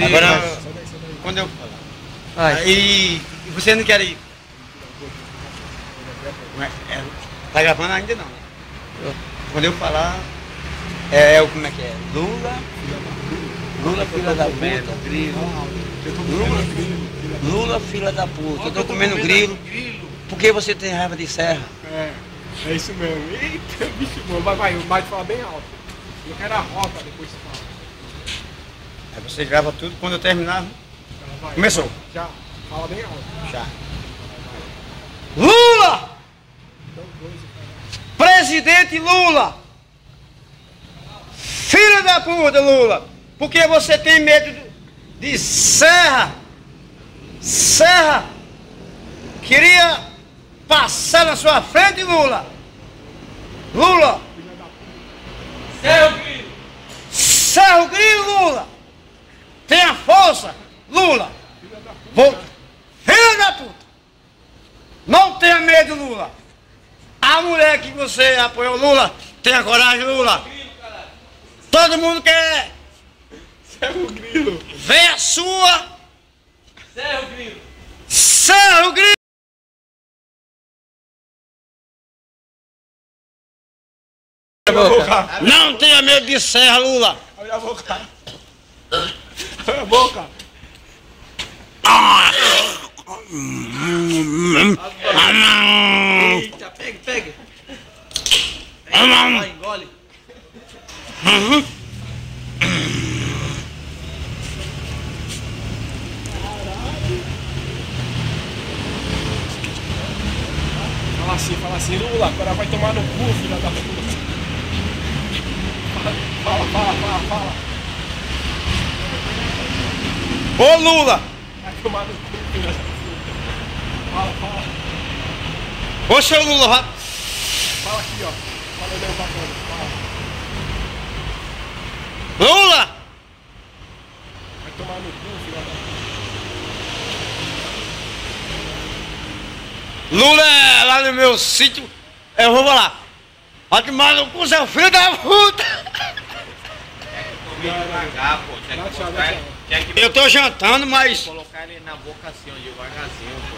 Agora, quando eu falar. Aí, você não quer ir? Tá gravando ainda não. Quando eu falar, como é que é? Lula, filha da puta. Lula, filha da puta. Eu tô comendo grilo. Por que você tem raiva de serra? É isso mesmo. Eita, bicho bom. Vai, o Mike fala bem alto. Eu quero a rota, depois você fala. Aí você grava tudo, quando eu terminar. Começou. Já, fala bem alto. Já. Lula! Presidente Lula! Filha da puta, Lula! Por que você tem medo de serra? Serra queria passar na sua frente, Lula! Lula! Serra o grilo! Serra o grilo, Lula! Tenha força, Lula! Filha da puta! Não tenha medo, Lula! A mulher que você apoiou, Lula, tenha coragem, Lula! Todo mundo quer! Serra o grilo! Vem a sua! Serra o grilo! Serra o grilo! Não tenha medo de serra, Lula! Abre a boca! Abre a boca! Eita, pega! Vai, engole! Fala assim, Lula, agora vai tomar no cu, filha da puta. Fala. Ô, Lula! Vai tomar no cu, filha da puta. Fala. Ô, seu Lula, vai... Fala aqui, ó. Fala meu bacana, fala. Lula! Vai tomar no cu, filha da puta. Lula é lá no meu sítio, eu vou lá. Vai tomar no cu, seu filho da puta! Devagar, pô. Tinha que Eu tô jantando, mas... colocar ele na boca assim, ó, devagarzinho, pô.